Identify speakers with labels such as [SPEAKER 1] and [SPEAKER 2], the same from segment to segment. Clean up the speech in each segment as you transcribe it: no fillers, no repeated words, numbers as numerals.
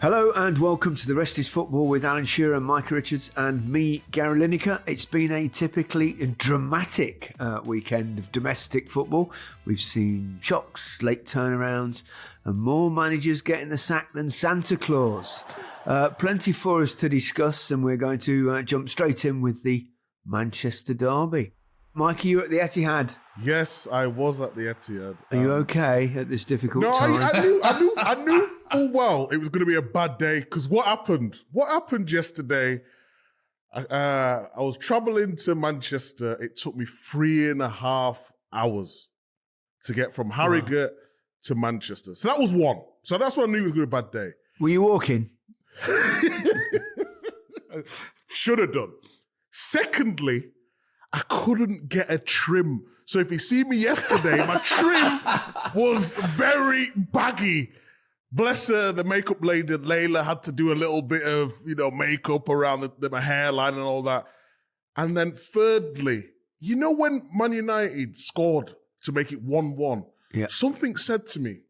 [SPEAKER 1] Hello and welcome to The Rest is Football with Alan Shearer and Micah Richards and me, Gary Lineker. It's been a typically dramatic weekend of domestic football. We've seen shocks, late turnarounds and more managers getting the sack than Santa Claus. Plenty for us to discuss, and we're going to jump straight in with the Manchester derby. Mike, are you at the Etihad?
[SPEAKER 2] Yes, I was at the Etihad.
[SPEAKER 1] Are you okay at this difficult time?
[SPEAKER 2] I knew full well it was going to be a bad day, because what happened? What happened yesterday? I was travelling to Manchester. It took me 3.5 hours to get from Harrogate to Manchester. So that was one. So that's when I knew it was going to be a bad day.
[SPEAKER 1] Were you walking?
[SPEAKER 2] Should have done. Secondly, I couldn't get a trim. So if you see me yesterday, my trim was very baggy. Bless her, the makeup lady, Layla, had to do a little bit of, makeup around my hairline and all that. And then thirdly, when Man United scored to make it 1-1, something said to me,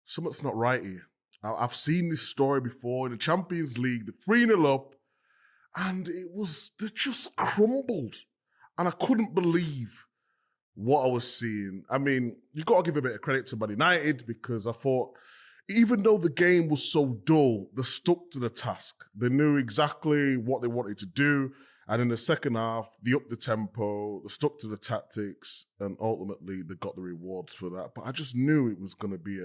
[SPEAKER 2] something's not right here. I've seen this story before in the Champions League, the 3-0 up, and they just crumbled. And I couldn't believe what I was seeing. I mean, you've got to give a bit of credit to Man United, because I thought, even though the game was so dull, they stuck to the task. They knew exactly what they wanted to do. And in the second half, they upped the tempo, they stuck to the tactics, and ultimately they got the rewards for that. But I just knew it was going to be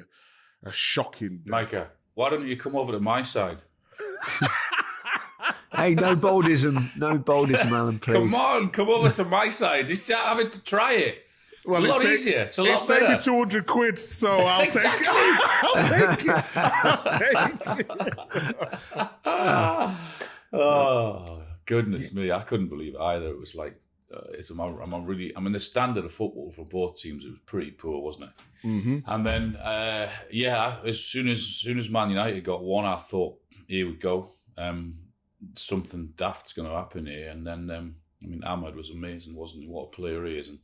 [SPEAKER 2] a shocking day.
[SPEAKER 3] Micah, why don't you come over to my side?
[SPEAKER 1] Hey, no boldism, Alan, please.
[SPEAKER 3] Come over to my side. Just having to try it. Well, it's a lot easier. It's a lot better.
[SPEAKER 2] It saved me 200 quid, so I'll take it. I'll take it.
[SPEAKER 3] Oh, goodness me. I couldn't believe it either. It was like, the standard of football for both teams, it was pretty poor, wasn't it?
[SPEAKER 2] Mm-hmm.
[SPEAKER 3] And then, as soon as Man United got one, I thought, here we go. Something daft's going to happen here. And then, Ahmed was amazing, wasn't he? What a player he is. And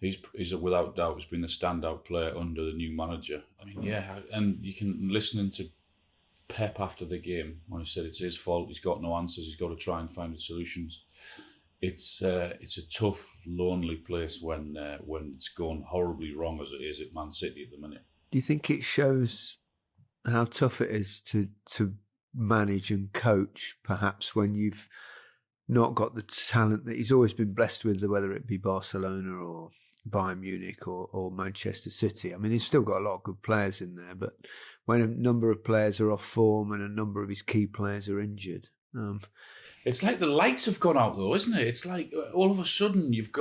[SPEAKER 3] he's without doubt has been the standout player under the new manager. And you can listen to Pep after the game when he said it's his fault. He's got no answers. He's got to try and find the solutions. It's a tough, lonely place when it's gone horribly wrong as it is at Man City at the minute.
[SPEAKER 1] Do you think it shows how tough it is to manage and coach, perhaps when you've not got the talent that he's always been blessed with, whether it be Barcelona or Bayern Munich or Manchester City? I mean, he's still got a lot of good players in there, but when a number of players are off form and a number of his key players are injured...
[SPEAKER 3] It's like the lights have gone out, though, isn't it? It's like all of a sudden we've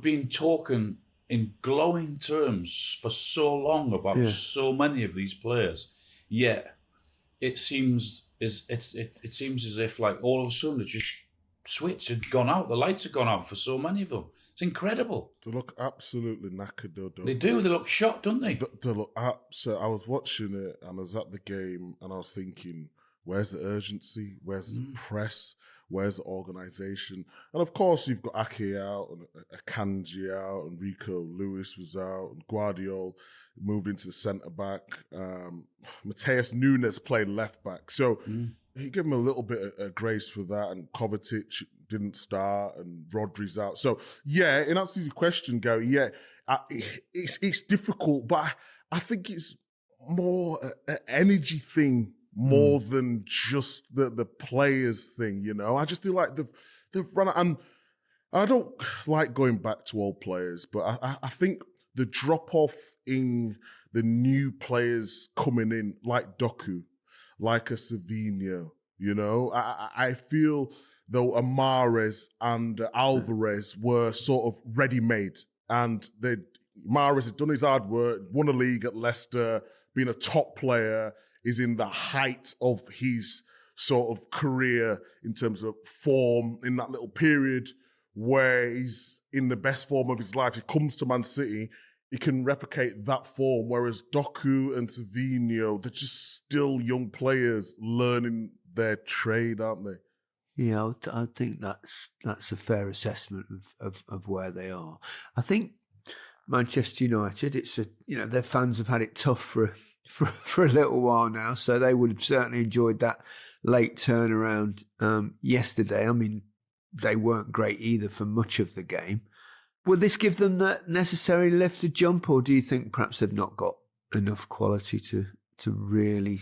[SPEAKER 3] been talking in glowing terms for so long about so many of these players, yet it seems as if like all of a sudden it's just switched and gone out. The lights have gone out for so many of them. It's incredible.
[SPEAKER 2] They look absolutely knackered, though.
[SPEAKER 3] They do. They look shot, don't they?
[SPEAKER 2] They look absolutely... I was watching it and I was at the game and I was thinking, where's the urgency? Where's the press? Where's the organisation? And of course, you've got Ake out and Akanji out and Rico Lewis was out and Guardiola moved into the centre-back. Mateus Nunes played left-back. So he gave him a little bit of grace for that, and Kovacic didn't start and Rodri's out. So, in answer to your question, Gary, it's difficult, but I think it's more an energy thing more than just the players thing, I just feel like they've run out, and I don't like going back to old players, but I think the drop-off in the new players coming in, like Doku, like a Savinho, I feel though Amares and Alvarez were sort of ready-made, and Mahrez had done his hard work, won a league at Leicester, been a top player, is in the height of his sort of career in terms of form in that little period where he's in the best form of his life. He comes to Man City, he can replicate that form, whereas Doku and Savinho, they're just still young players learning their trade, aren't they?
[SPEAKER 1] Yeah, I think that's a fair assessment of where they are. I think Manchester United, their fans have had it tough for for a little while now, so they would have certainly enjoyed that late turnaround yesterday. I mean, they weren't great either for much of the game. Will this give them that necessary lift to jump, or do you think perhaps they've not got enough quality to really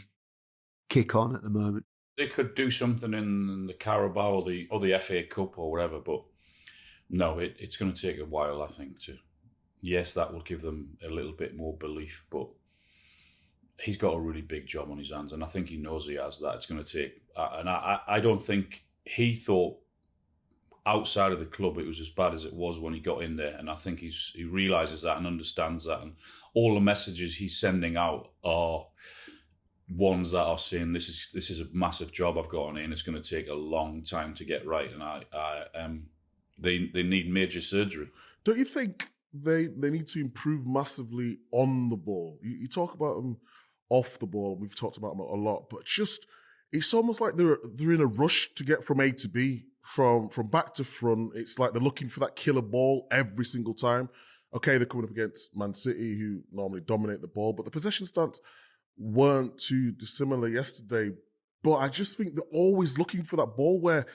[SPEAKER 1] kick on at the moment?
[SPEAKER 3] They could do something in the Carabao or the FA Cup or whatever, but no, it's going to take a while, I think. Yes, that will give them a little bit more belief, but he's got a really big job on his hands, and I think he knows he has that. It's going to take, and I don't think he thought outside of the club it was as bad as it was when he got in there, and I think he realises that and understands that, and all the messages he's sending out are ones that are saying this is a massive job I've got on here, and it's going to take a long time to get right, and they need major surgery.
[SPEAKER 2] Don't you think they need to improve massively on the ball? You talk about them off the ball. We've talked about them a lot, but just it's almost like they're in a rush to get from A to B, from back to front. It's like they're looking for that killer ball every single time. Okay, they're coming up against Man City, who normally dominate the ball, but the possession stats weren't too dissimilar yesterday. But I just think they're always looking for that ball where,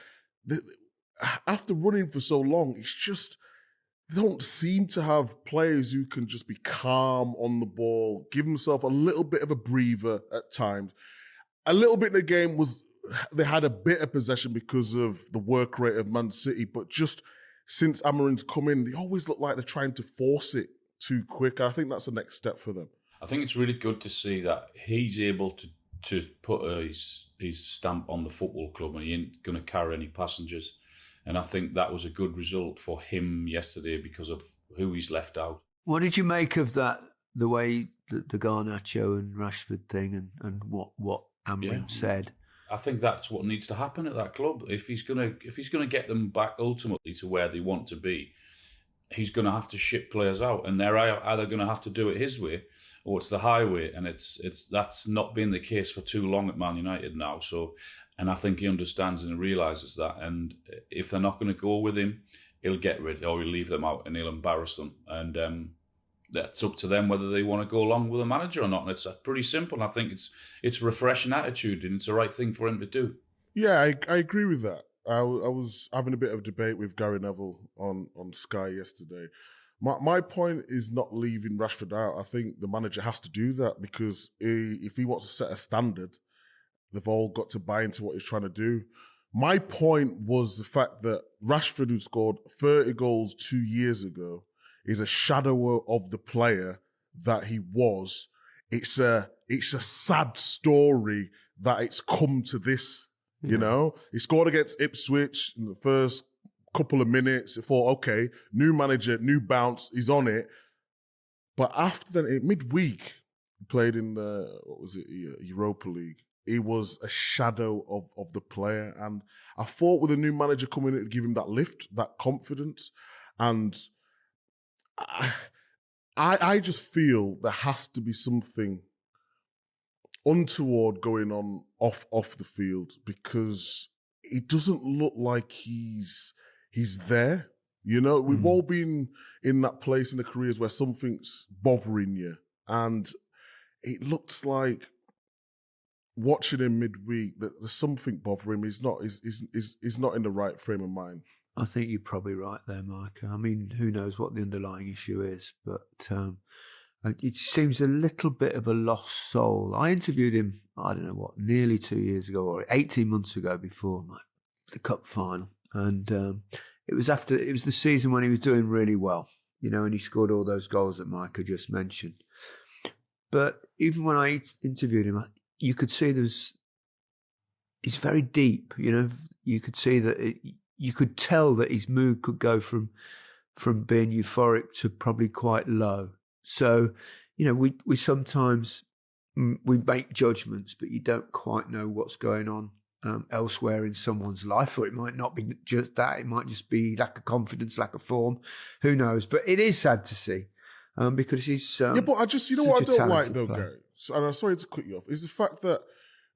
[SPEAKER 2] after running for so long, it's just they don't seem to have players who can just be calm on the ball, give themselves a little bit of a breather at times. A little bit in the game was they had a bit of possession because of the work rate of Man City, but just since Amorim's come in, they always look like they're trying to force it too quick. I think that's the next step for them.
[SPEAKER 3] I think it's really good to see that he's able to put his stamp on the football club, and he ain't going to carry any passengers. And I think that was a good result for him yesterday because of who he's left out.
[SPEAKER 1] What did you make of that, the way the Garnacho and Rashford thing and what Amorim said?
[SPEAKER 3] I think that's what needs to happen at that club. If he's gonna get them back ultimately to where they want to be, he's going to have to ship players out, and they're either going to have to do it his way or it's the highway, and that's not been the case for too long at Man United now. So, and I think he understands and realises that, and if they're not going to go with him, he'll get rid or he'll leave them out and he'll embarrass them, and that's up to them whether they want to go along with a manager or not. And it's pretty simple. And I think it's a refreshing attitude, and it's the right thing for him to do.
[SPEAKER 2] Yeah, I agree with that. I was having a bit of debate with Gary Neville on Sky yesterday. My point is not leaving Rashford out. I think the manager has to do that because if he wants to set a standard, they've all got to buy into what he's trying to do. My point was the fact that Rashford, who scored 30 goals 2 years ago, is a shadow of the player that he was. It's a sad story that it's come to this. You know, he scored against Ipswich in the first couple of minutes. I thought, okay, new manager, new bounce, he's on it. But after that, midweek, he played in the, Europa League. He was a shadow of the player. And I thought with a new manager coming in to give him that lift, that confidence. And I just feel there has to be something untoward going on off the field, because it doesn't look like he's there. You know, we've all been in that place in the careers where something's bothering you, and it looks like watching him midweek that there's something bothering him. He's not in the right frame of mind.
[SPEAKER 1] I think you're probably right there, Micah. I mean, who knows what the underlying issue is, but it seems a little bit of a lost soul. I interviewed him, I don't know nearly 2 years ago or 18 months ago before the cup final. And it was the season when he was doing really well, you know, and he scored all those goals that Micah just mentioned. But even when I interviewed him, you could see he's very deep, you know. You could see that you could tell that his mood could go from being euphoric to probably quite low. So, you know, we sometimes we make judgments, but you don't quite know what's going on elsewhere in someone's life, or it might not be just that. It might just be lack of confidence, lack of form. Who knows? But it is sad to see because he's
[SPEAKER 2] yeah. But I just, you know what I don't like though, Gary. And I'm sorry to cut you off. Is the fact that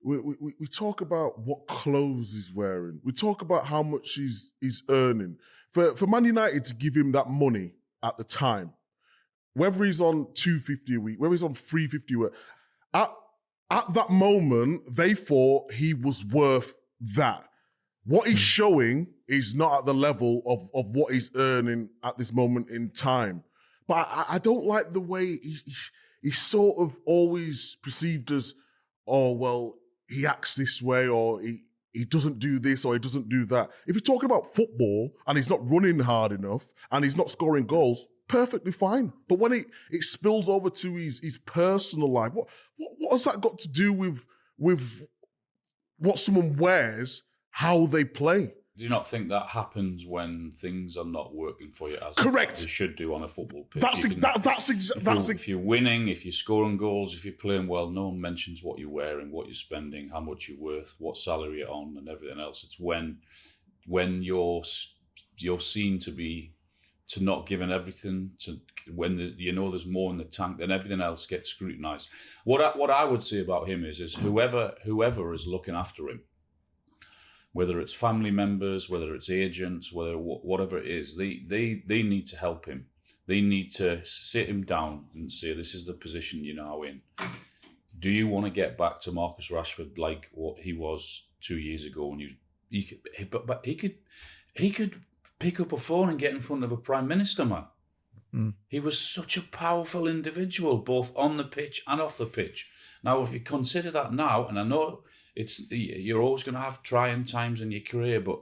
[SPEAKER 2] we talk about what clothes he's wearing. We talk about how much he's earning. For Man United to give him that money at the time, whether he's on $250 a week, whether he's on $350 a week, At that moment, they thought he was worth that. What he's showing is not at the level of what he's earning at this moment in time. But I don't like the way he's sort of always perceived as, oh, well, he acts this way, or he doesn't do this, or he doesn't do that. If you're talking about football and he's not running hard enough and he's not scoring goals, perfectly fine. But when it spills over to his personal life, what has that got to do with what someone wears, how they play?
[SPEAKER 3] Do you not think that happens when things are not working for you as
[SPEAKER 2] Correct.
[SPEAKER 3] they should do on a football pitch?
[SPEAKER 2] If
[SPEAKER 3] you're winning, if you're scoring goals, if you're playing well, no one mentions what you're wearing, what you're spending, how much you're worth, what salary you're on, and everything else. It's when you're seen to not giving everything, to when there's more in the tank, then everything else gets scrutinised. What I would say about him is whoever is looking after him, whether it's family members, whether it's agents, whatever it is, they need to help him. They need to sit him down and say, this is the position you're now in. Do you want to get back to Marcus Rashford like what he was 2 years ago? And he could pick up a phone and get in front of a prime minister, man. He was such a powerful individual, both on the pitch and off the pitch. Now, if you consider that now, and I know you're always going to have trying times in your career, but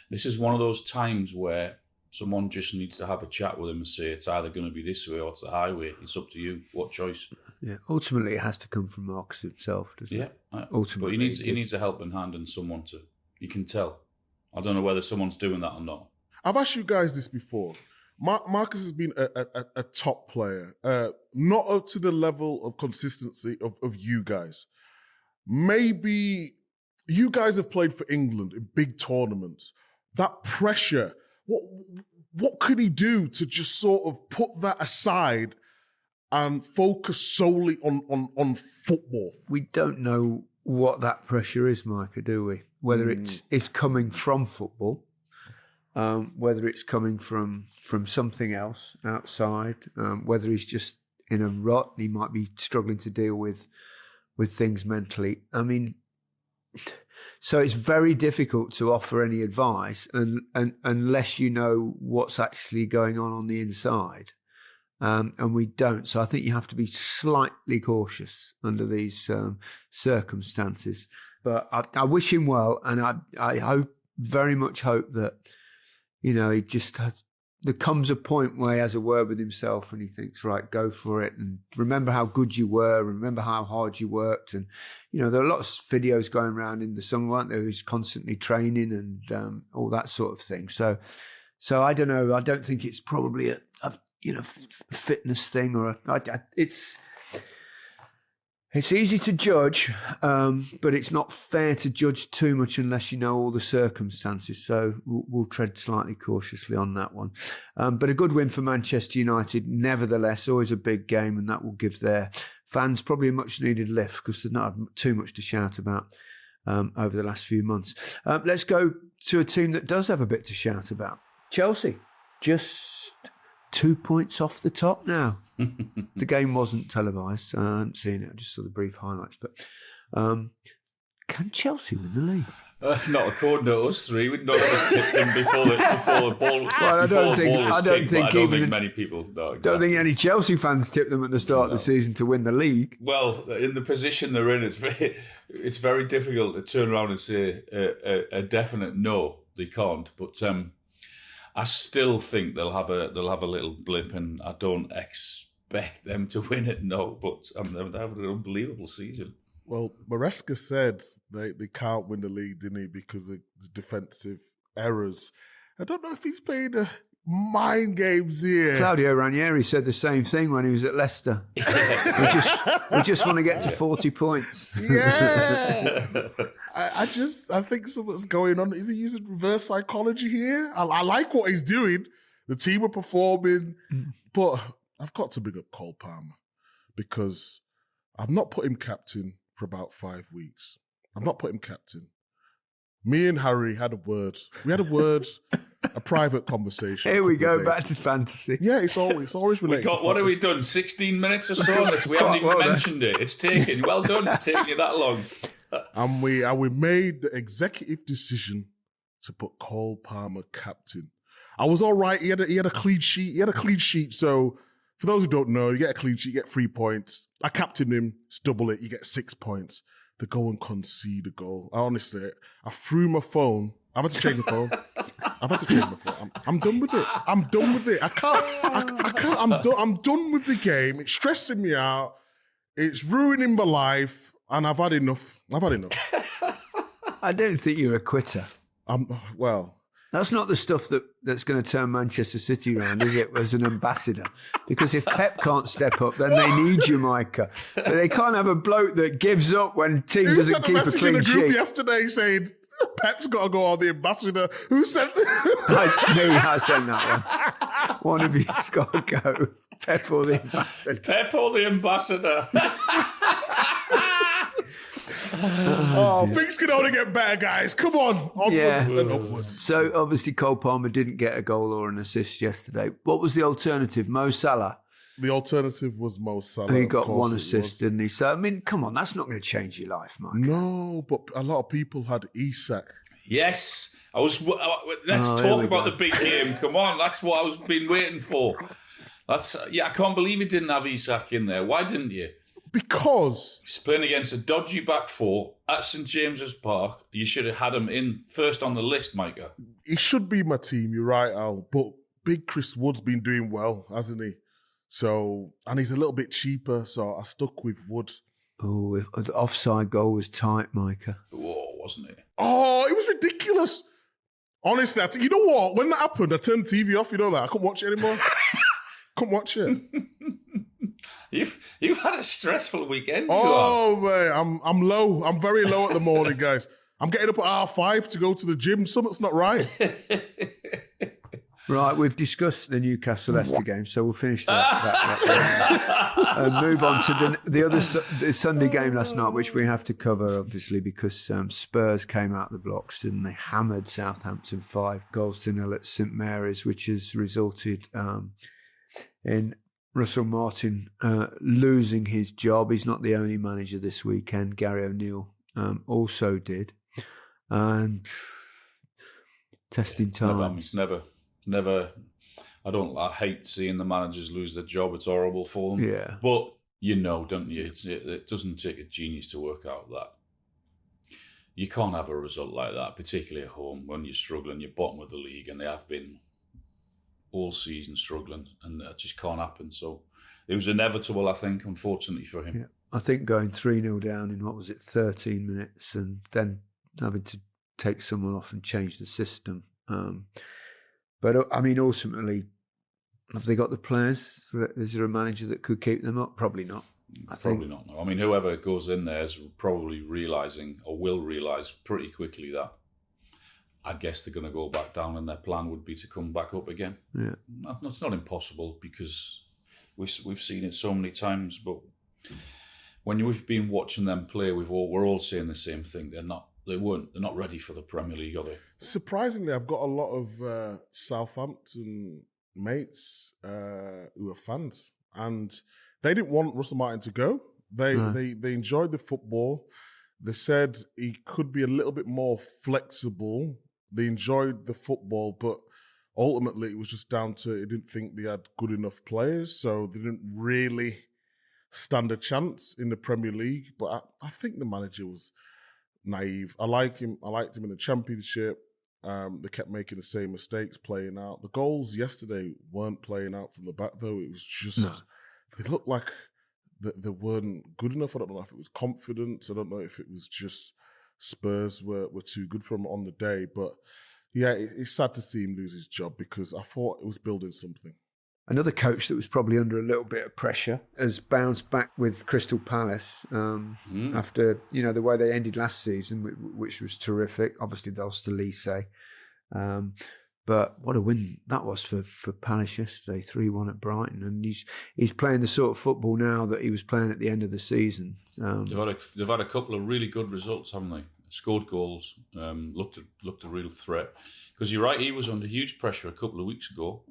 [SPEAKER 3] this is one of those times where someone just needs to have a chat with him and say, it's either going to be this way or it's the highway. It's up to you. What choice?
[SPEAKER 1] Yeah, ultimately it has to come from Marcus himself, doesn't it?
[SPEAKER 3] Yeah,
[SPEAKER 1] ultimately.
[SPEAKER 3] But he needs a helping hand and someone you can tell. I don't know whether someone's doing that or not.
[SPEAKER 2] I've asked you guys this before. Marcus has been a top player, not up to the level of consistency of you guys. Maybe you guys have played for England in big tournaments. That pressure, what could he do to just sort of put that aside and focus solely on football?
[SPEAKER 1] We don't know what that pressure is, Micah, do we? Whether it's coming from football, whether it's coming from something else outside, whether he's just in a rut, he might be struggling to deal with things mentally. I mean, so it's very difficult to offer any advice unless you know what's actually going on the inside. And we don't. So I think you have to be slightly cautious under these circumstances. But I wish him well, and I very much hope that, he just has. There comes a point where he has a word with himself and he thinks, right, go for it. And remember how good you were. Remember how hard you worked. And, there are lots of videos going around in the summer, weren't there? He's constantly training and all that sort of thing. So I don't know. I don't think it's probably a fitness thing it's easy to judge, but it's not fair to judge too much unless you know all the circumstances. So we'll tread slightly cautiously on that one. But a good win for Manchester United, nevertheless, always a big game, and that will give their fans probably a much-needed lift because they've not had too much to shout about over the last few months. Let's go to a team that does have a bit to shout about. Chelsea, just 2 points off the top now. The game wasn't televised. I haven't seen it. I just saw the brief highlights. But can Chelsea win the league?
[SPEAKER 3] Not according to us three. We'd not just tipped them before the ball.
[SPEAKER 1] Well, I don't think
[SPEAKER 3] many people. No, exactly.
[SPEAKER 1] Don't think any Chelsea fans tipped them at the start of the season to win the league.
[SPEAKER 3] Well, in the position they're in, it's very difficult to turn around and say a definite no. They can't. But I still think they'll have a little blip, and I don't expect them to win it. No, but they're having an unbelievable season.
[SPEAKER 2] Well, Maresca said they can't win the league, didn't he, because of the defensive errors. I don't know if he's playing mind games here.
[SPEAKER 1] Claudio Ranieri said the same thing when he was at Leicester. we just want to get to 40 points.
[SPEAKER 2] Yeah. I think something's going on. Is he using reverse psychology here? I like what he's doing. The team are performing, but I've got to bring up Cole Palmer because I've not put him captain for about 5 weeks. I've not put him captain. Me and Harry had a word. We had a word, a private conversation.
[SPEAKER 1] Here we go, back to fantasy.
[SPEAKER 2] Yeah, it's always related.
[SPEAKER 3] What have we done? 16 minutes or so? We haven't even mentioned it. It's taken. Well done. It's taken you that long.
[SPEAKER 2] And we made the executive decision to put Cole Palmer captain. I was all right. He had a clean sheet. So for those who don't know, you get a clean sheet, you get 3 points. I captained him, it's double it, you get 6 points. They go and concede a goal. Honestly, I threw my phone. I've had to change my phone. I'm done with it. I can't. I'm done with the game. It's stressing me out. It's ruining my life. And I've had enough.
[SPEAKER 1] I don't think you're a quitter.
[SPEAKER 2] Well,
[SPEAKER 1] that's not the stuff that's going to turn Manchester City around, is it, as an ambassador? Because if Pep can't step up, then they need you, Micah. But they can't have a bloke that gives up when team doesn't keep a clean sheet.
[SPEAKER 2] Who sent a message in the group yesterday saying Pep's got to go on the ambassador? Who sent
[SPEAKER 1] I sent that one. One of you's got to go. Pep or the ambassador.
[SPEAKER 3] Pep or the ambassador.
[SPEAKER 2] Things can only get better, guys. Come on. Onwards and upwards.
[SPEAKER 1] So, obviously, Cole Palmer didn't get a goal or an assist yesterday. What was the alternative? Mo Salah?
[SPEAKER 2] The alternative was Mo Salah.
[SPEAKER 1] He got one assist, didn't he? So, I mean, come on, that's not going to change your life, Mike.
[SPEAKER 2] No, but a lot of people had Isak.
[SPEAKER 3] Yes. Let's talk about the big game. Come on, that's what I was been waiting for. I can't believe you didn't have Isak in there. Why didn't you?
[SPEAKER 2] Because
[SPEAKER 3] he's playing against a dodgy back four at St James's Park. You should have had him in first on the list, Micah.
[SPEAKER 2] He should be my team, you're right, Al. But big Chris Wood's been doing well, hasn't he? So, and he's a little bit cheaper, so I stuck with Wood.
[SPEAKER 1] Oh, the offside goal was tight, Micah.
[SPEAKER 3] Oh, wasn't it?
[SPEAKER 2] Oh, it was ridiculous. Honestly, you know what? When that happened, I turned the TV off, you know that? I couldn't watch it anymore. Couldn't watch it.
[SPEAKER 3] You've had a stressful weekend.
[SPEAKER 2] Man, I'm low. I'm very low at the morning, guys. I'm getting up at 5:30 to go to the gym. Something's not right.
[SPEAKER 1] Right, we've discussed the Newcastle Leicester game, so we'll finish that and move on to the Sunday game last night, which we have to cover, obviously, because Spurs came out the blocks and they hammered Southampton 5-0 at St Mary's, which has resulted in Russell Martin losing his job. He's not the only manager this weekend. Gary O'Neill also did. And testing time.
[SPEAKER 3] It's never. I hate seeing the managers lose their job. It's horrible for them.
[SPEAKER 1] Yeah.
[SPEAKER 3] But you know, don't you? It doesn't take a genius to work out that. You can't have a result like that, particularly at home when you're struggling. You're bottom of the league, and they have been all season struggling, and that just can't happen. So it was inevitable, I think, unfortunately for him.
[SPEAKER 1] Yeah. I think going 3-0 down in 13 minutes, and then having to take someone off and change the system. But I mean, ultimately, have they got the players? Is there a manager that could keep them up? Probably not.
[SPEAKER 3] Probably not. No. I mean, whoever goes in there is probably realising, or will realise pretty quickly, that I guess they're going to go back down, and their plan would be to come back up again.
[SPEAKER 1] Yeah,
[SPEAKER 3] it's not impossible because we've seen it so many times. But when we've been watching them play, we're all saying the same thing. They're not ready for the Premier League, are they?
[SPEAKER 2] Surprisingly, I've got a lot of Southampton mates who are fans, and they didn't want Russell Martin to go. They enjoyed the football. They said he could be a little bit more flexible. They enjoyed the football, but ultimately it was just down to they didn't think they had good enough players, so they didn't really stand a chance in the Premier League. But I think the manager was naive. I liked him in the Championship. They kept making the same mistakes playing out. The goals yesterday weren't playing out from the back, though. It was just, They looked like they weren't good enough. I don't know if it was confidence. I don't know if it was just Spurs were too good for him on the day. But yeah, it's sad to see him lose his job because I thought it was building something.
[SPEAKER 1] Another coach that was probably under a little bit of pressure has bounced back with Crystal Palace after, the way they ended last season, which was terrific. Obviously, they lost to Lise. But what a win that was for Palace yesterday, 3-1 at Brighton. And he's playing the sort of football now that he was playing at the end of the season.
[SPEAKER 3] They've had a couple of really good results, haven't they? scored goals, looked a real threat. Because you're right, he was under huge pressure a couple of weeks ago.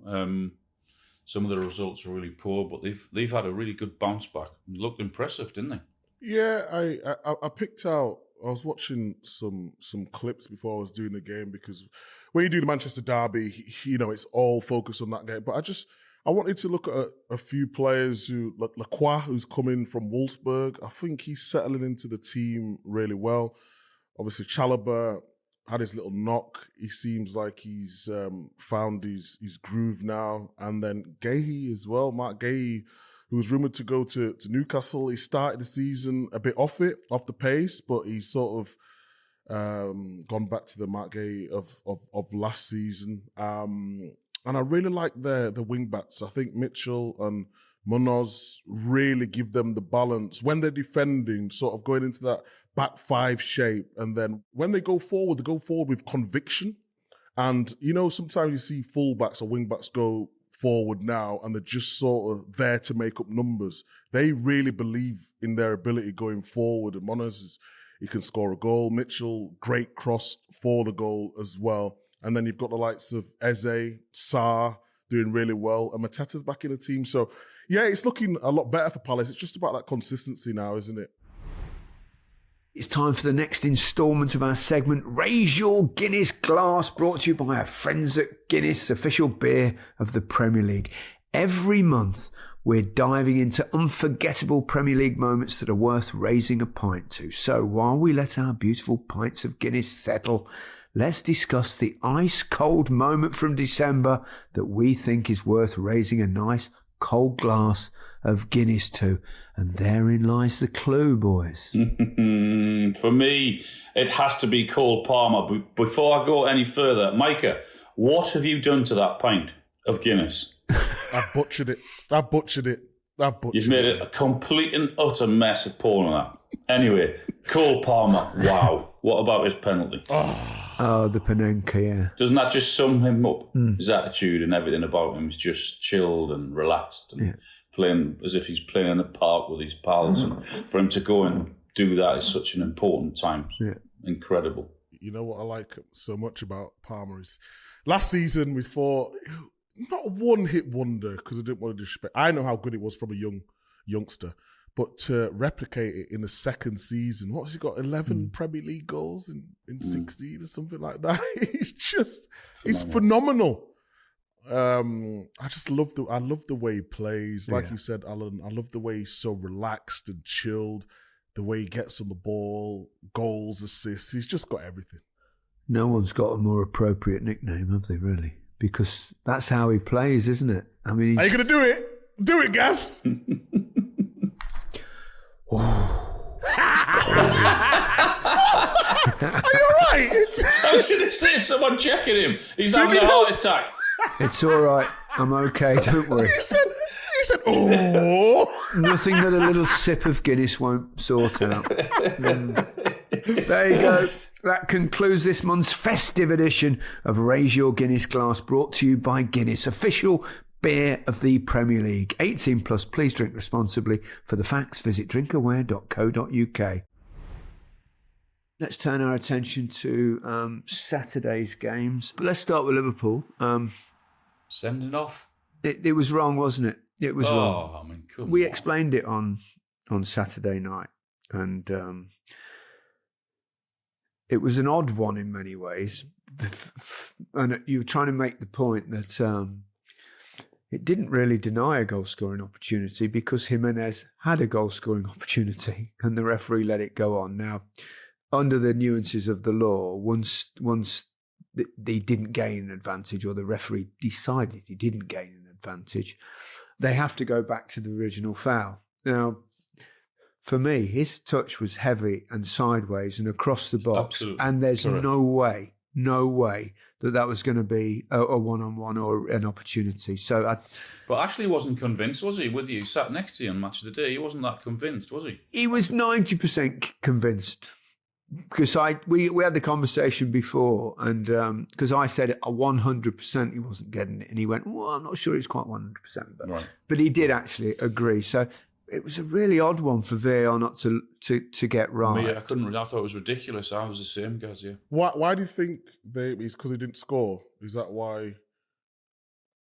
[SPEAKER 3] Some of the results were really poor, but they've had a really good bounce back. Looked impressive, didn't they?
[SPEAKER 2] Yeah, I picked out. I was watching some clips before I was doing the game, because when you do the Manchester derby, it's all focused on that game. But I wanted to look at a few players like Lacroix, who's coming from Wolfsburg. I think he's settling into the team really well. Obviously, Chalobah had his little knock. He seems like he's found his groove now. And then Guéhi as well, Mark Guéhi, who was rumoured to go to Newcastle. He started the season a bit off the pace, but he's sort of gone back to the Mark Guéhi of last season. And I really like the wing-backs. I think Mitchell and Munoz really give them the balance when they're defending, sort of going into that back five shape. And then when they go forward with conviction. And, sometimes you see full-backs or wing-backs go forward now and they're just sort of there to make up numbers. They really believe in their ability going forward. And Munoz, he can score a goal. Mitchell, great cross for the goal as well. And then you've got the likes of Eze, Sarr doing really well, and Mateta's back in the team. So, yeah, it's looking a lot better for Palace. It's just about that consistency now, isn't it?
[SPEAKER 1] It's time for the next instalment of our segment, Raise Your Guinness Glass, brought to you by our friends at Guinness, official beer of the Premier League. Every month, we're diving into unforgettable Premier League moments that are worth raising a pint to. So while we let our beautiful pints of Guinness settle, let's discuss the ice-cold moment from December that we think is worth raising a nice cold glass of Guinness to. And therein lies the clue, boys.
[SPEAKER 3] For me, it has to be Cole Palmer. But before I go any further, Micah, what have you done to that pint of Guinness?
[SPEAKER 2] I've butchered it.
[SPEAKER 3] You've made it a complete and utter mess of pouring that. Anyway, Cole Palmer, wow. What about his penalty?
[SPEAKER 1] Oh, the Panenka, yeah.
[SPEAKER 3] Doesn't that just sum him up? His attitude and everything about him is just chilled and relaxed and playing as if he's playing in the park with his pals. And for him to go and do that is such an important time. Yeah. Incredible.
[SPEAKER 2] You know what I like so much about Palmer is last season we thought, not a one-hit wonder, because I didn't want to disrespect. I know how good it was from a youngster. But to replicate it in the second season, what's he got? 11 Premier League goals in 16 or something like that. He's phenomenal. I just love the way he plays. Like you said, Alan, I love the way he's so relaxed and chilled. The way he gets on the ball, goals, assists. He's just got everything.
[SPEAKER 1] No one's got a more appropriate nickname, have they, really? Because that's how he plays, isn't it? I mean,
[SPEAKER 2] are you going to do it? Do it, Gas!
[SPEAKER 1] Are
[SPEAKER 2] you all right?
[SPEAKER 3] I should have seen someone checking him. He's having a heart attack.
[SPEAKER 1] It's all right. I'm okay. Don't worry.
[SPEAKER 2] He said, oh.
[SPEAKER 1] Nothing that a little sip of Guinness won't sort out. There you go. That concludes this month's festive edition of Raise Your Guinness Glass, brought to you by Guinness, official beer of the Premier League. 18 plus, please drink responsibly. For the facts, visit drinkaware.co.uk. Let's turn our attention to Saturday's games. But let's start with Liverpool.
[SPEAKER 3] Sending off?
[SPEAKER 1] It was wrong, wasn't it? It was wrong.
[SPEAKER 3] I mean,
[SPEAKER 1] we explained it on Saturday night. And it was an odd one in many ways. And you were trying to make the point that it didn't really deny a goal-scoring opportunity because Jimenez had a goal-scoring opportunity and the referee let it go on. Now, under the nuances of the law, once they didn't gain an advantage, or the referee decided he didn't gain an advantage, they have to go back to the original foul. Now, for me, his touch was heavy and sideways and across the box.
[SPEAKER 3] Absolutely.
[SPEAKER 1] And there's no way that was going to be a one-on-one or an opportunity.
[SPEAKER 3] But Ashley wasn't convinced, was he? With you, sat next to you on Match of the Day. He wasn't that convinced, was he?
[SPEAKER 1] He was 90% convinced. Because we had the conversation before, and because I said 100% he wasn't getting it, and he went, well, I'm not sure it's quite 100%, but he did actually agree. So it was a really odd one for VAR not to get right.
[SPEAKER 3] Me, I thought it was ridiculous. I was the same, guys. Yeah.
[SPEAKER 2] Why do you think it's because he didn't score? Is that why?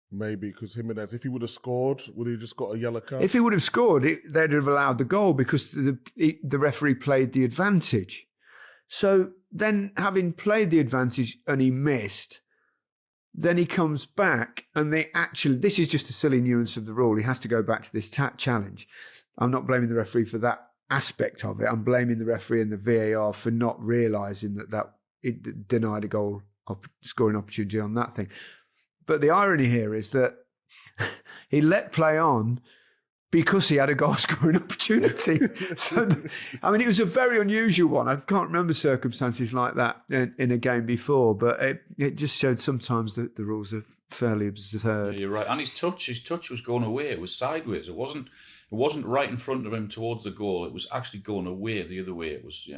[SPEAKER 2] Maybe because Jimenez, if he would have scored, would he just got a yellow card?
[SPEAKER 1] If he would have scored, they'd have allowed the goal because the referee played the advantage. So then, having played the advantage and he missed, then he comes back and this is just a silly nuance of the rule. He has to go back to this challenge. I'm not blaming the referee for that aspect of it. I'm blaming the referee and the VAR for not realising that it denied a goal scoring opportunity on that thing. But the irony here is that he let play on because he had a goal-scoring opportunity. So, it was a very unusual one. I can't remember circumstances like that in a game before, but it just showed sometimes that the rules are fairly absurd.
[SPEAKER 3] Yeah, you're right. And his touch was going away. It was sideways. It wasn't right in front of him towards the goal. It was actually going away the other way. It was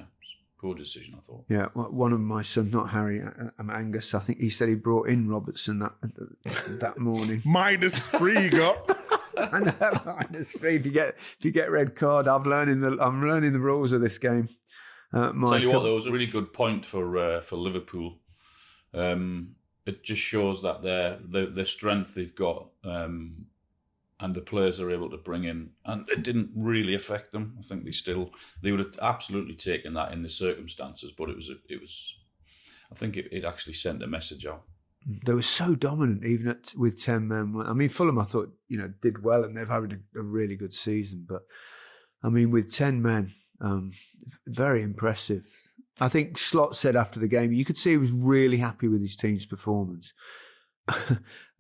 [SPEAKER 3] poor decision, I thought.
[SPEAKER 1] Yeah, one of my sons, not Harry, Angus, I think he said he brought in Robertson that morning.
[SPEAKER 2] -3 he got.
[SPEAKER 1] I know, -3. If you get red card, I'm learning the rules of this game.
[SPEAKER 3] Micah. Tell you what, there was a really good point for Liverpool. It just shows that their strength they've got, and the players they're able to bring in, and it didn't really affect them. I think they would have absolutely taken that in the circumstances, but it was. I think it actually sent a message out.
[SPEAKER 1] They were so dominant, even with 10 men. Fulham, I thought, did well, and they've had a really good season. But, with 10 men, very impressive. I think Slot said after the game, you could see he was really happy with his team's performance.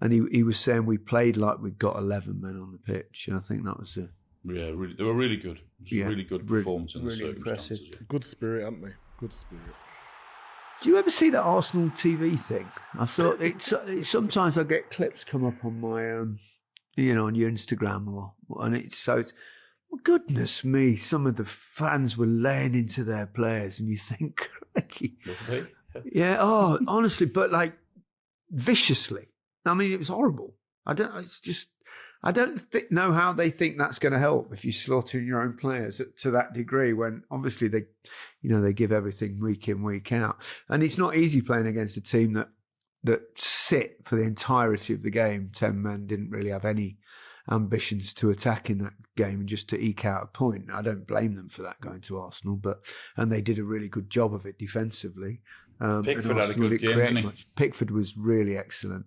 [SPEAKER 1] And he was saying we played like we'd got 11 men on the pitch. And I think that was
[SPEAKER 3] they were really good. It was a really good performance in the circumstances. Yeah.
[SPEAKER 2] Good spirit, haven't they? Good spirit.
[SPEAKER 1] Do you ever see that Arsenal TV thing? I thought sometimes I get clips come up on my, on your Instagram and it's well, goodness me, some of the fans were laying into their players, and you think, yeah, honestly, but like viciously. It was horrible. I don't know how they think that's going to help if you slaughter your own players to that degree, when obviously they give everything week in, week out. And it's not easy playing against a team that sit for the entirety of the game. 10 men didn't really have any ambitions to attack in that game and just to eke out a point. I don't blame them for that going to Arsenal, and they did a really good job of it defensively.
[SPEAKER 3] Pickford had a good game, didn't he?
[SPEAKER 1] Pickford was really excellent.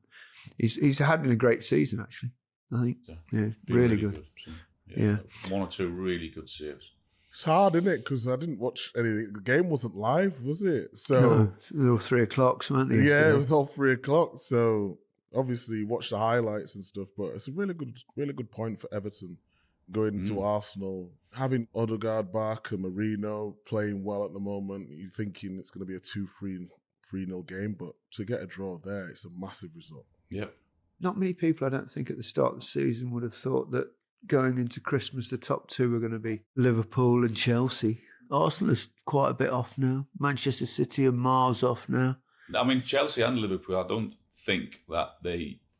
[SPEAKER 1] He's had a great season, actually. I think, really good.
[SPEAKER 3] Yeah, one or two really good saves.
[SPEAKER 2] It's hard, isn't it? Because I didn't watch anything. The game wasn't live, was it? So
[SPEAKER 1] no, they were 3 o'clock, weren't they?
[SPEAKER 2] Yeah, it was all 3 o'clock. So obviously, watch the highlights and stuff. But it's a really good point for Everton going into Arsenal, having Odegaard back and Marino playing well at the moment. You're thinking it's going to be a 2-3-0 game, but to get a draw there, it's a massive result.
[SPEAKER 3] Yep.
[SPEAKER 1] Not many people, I don't think, at the start of the season would have thought that going into Christmas, the top two were going to be Liverpool and Chelsea. Arsenal is quite a bit off now. Manchester City are miles off now.
[SPEAKER 3] Chelsea and Liverpool, I don't think that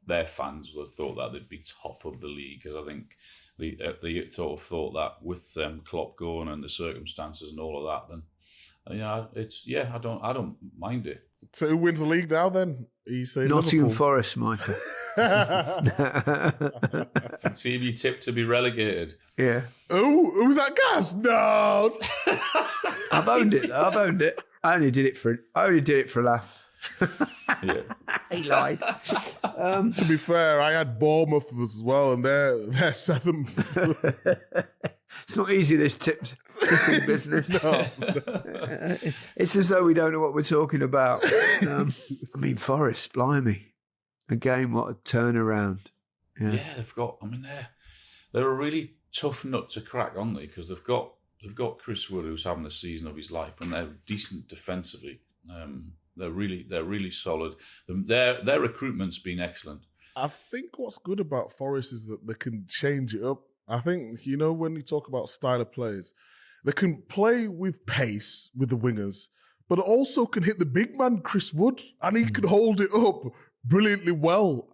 [SPEAKER 3] their fans would have thought that they'd be top of the league, because I think they sort of thought that with Klopp going and the circumstances and all of that, then I don't mind it.
[SPEAKER 2] So who wins the league now then? You say
[SPEAKER 1] Nottingham
[SPEAKER 2] Liverpool?
[SPEAKER 1] Forest, Micah.
[SPEAKER 3] Can see if you tipped to be relegated.
[SPEAKER 1] Yeah.
[SPEAKER 2] Oh, who's that gas? No.
[SPEAKER 1] I've owned it. I only did it for a laugh.
[SPEAKER 3] Yeah.
[SPEAKER 1] He lied.
[SPEAKER 2] To be fair, I had Bournemouth as well, and they're seventh.
[SPEAKER 1] It's not easy, this tipping business.
[SPEAKER 2] No.
[SPEAKER 1] It's as though we don't know what we're talking about. Forest, blimey. Again, what a turnaround. Yeah,
[SPEAKER 3] they've got, they're a really tough nut to crack, aren't they? Because they've got Chris Wood, who's having the season of his life, and they're decent defensively. They're really solid. Their recruitment's been excellent.
[SPEAKER 2] I think what's good about Forest is that they can change it up. I think, when you talk about style of players, they can play with pace with the wingers, but also can hit the big man, Chris Wood, and he can hold it up brilliantly well.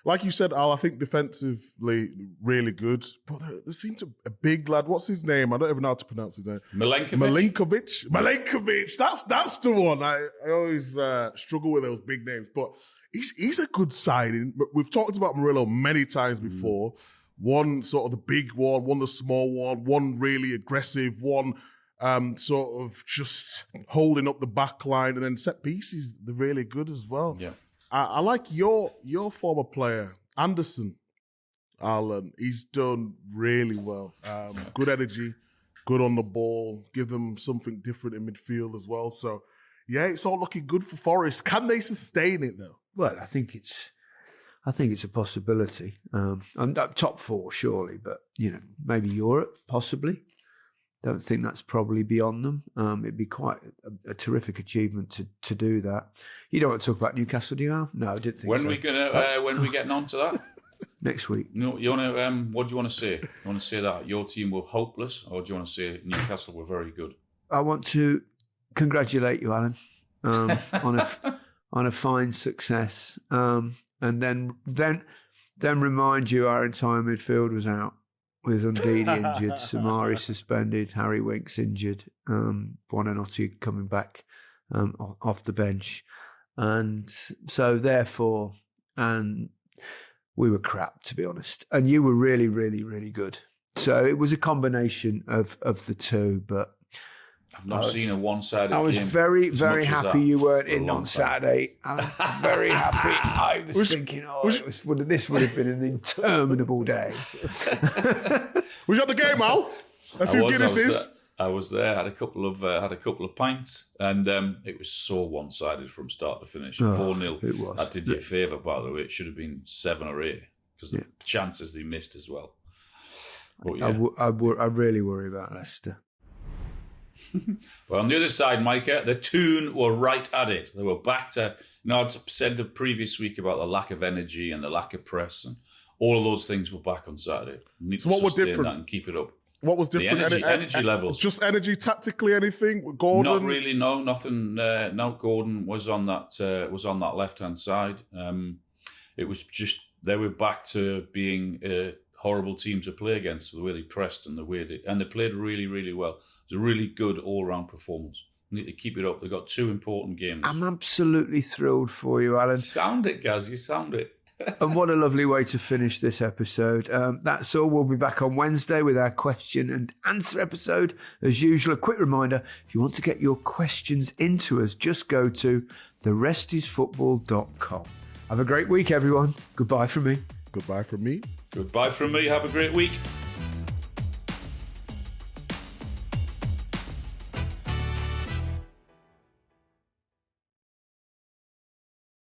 [SPEAKER 2] Like you said, Al, I think defensively really good. But there seems a big lad. What's his name? I don't even know how to pronounce his name. Milinkovic. That's the one. I always struggle with those big names. But he's a good signing. We've talked about Murillo many times before. One sort of the big one the small one really aggressive, one sort of just holding up the back line, and then set pieces, they're really good as well.
[SPEAKER 3] Yeah.
[SPEAKER 2] I like your former player, Anderson, Alan. He's done really well. Good energy, good on the ball, give them something different in midfield as well. So, yeah, it's all looking good for Forest. Can they sustain it, though?
[SPEAKER 1] Well, I think it's a possibility. I'm top four, surely, but, maybe Europe, possibly. Don't think that's probably beyond them. It'd be quite a terrific achievement to do that. You don't want to talk about Newcastle, do you, Al? No, I didn't think so.
[SPEAKER 3] When are we getting on to that?
[SPEAKER 1] Next week.
[SPEAKER 3] No, you want to? What do you want to say? You want to say that your team were hopeless, or do you want to say Newcastle were very good?
[SPEAKER 1] I want to congratulate you, Alan, on a fine success, and then remind you our entire midfield was out. With Undidi injured, Samari suspended, Harry Winks injured, Buonanotte coming back off the bench. And so therefore, and we were crap, to be honest. And you were really, really, really good. So it was a combination of the two, but
[SPEAKER 3] I've not seen a one-sided game.
[SPEAKER 1] I was very, very happy you weren't in on Saturday. I was very happy. I was thinking, this would have been an interminable day.
[SPEAKER 2] Was you at the game, Al? A few Guinnesses.
[SPEAKER 3] I was there. Had a couple of pints, and it was so one-sided from start to finish. 4-0.
[SPEAKER 1] It was.
[SPEAKER 3] That did you a favour, by the way. It should have been 7 or 8 because the chances they missed as well. But, yeah.
[SPEAKER 1] I really worry about Leicester.
[SPEAKER 3] Well, on the other side, Micah, the Toon were right at it. They were back to, I'd said the previous week about the lack of energy and the lack of press, and all of those things were back on Saturday. We need to sustain that and keep it up.
[SPEAKER 2] What was different?
[SPEAKER 3] The energy levels.
[SPEAKER 2] Just energy, tactically, anything? Gordon?
[SPEAKER 3] Not really, no, nothing. No, Gordon was on that left-hand side. It was just, they were back to being horrible team to play against, the way they pressed and they played really, really well. It was a really good all-round performance. We need to keep it up. They've got 2 important games.
[SPEAKER 1] I'm absolutely thrilled for you, Alan.
[SPEAKER 3] Sound it, Gaz. You sound it.
[SPEAKER 1] And what a lovely way to finish this episode. That's all. We'll be back on Wednesday with our question and answer episode. As usual, a quick reminder, if you want to get your questions into us, just go to therestisfootball.com. Have a great week, everyone. Goodbye from me.
[SPEAKER 2] Goodbye from me.
[SPEAKER 3] Goodbye from me. Have a great week.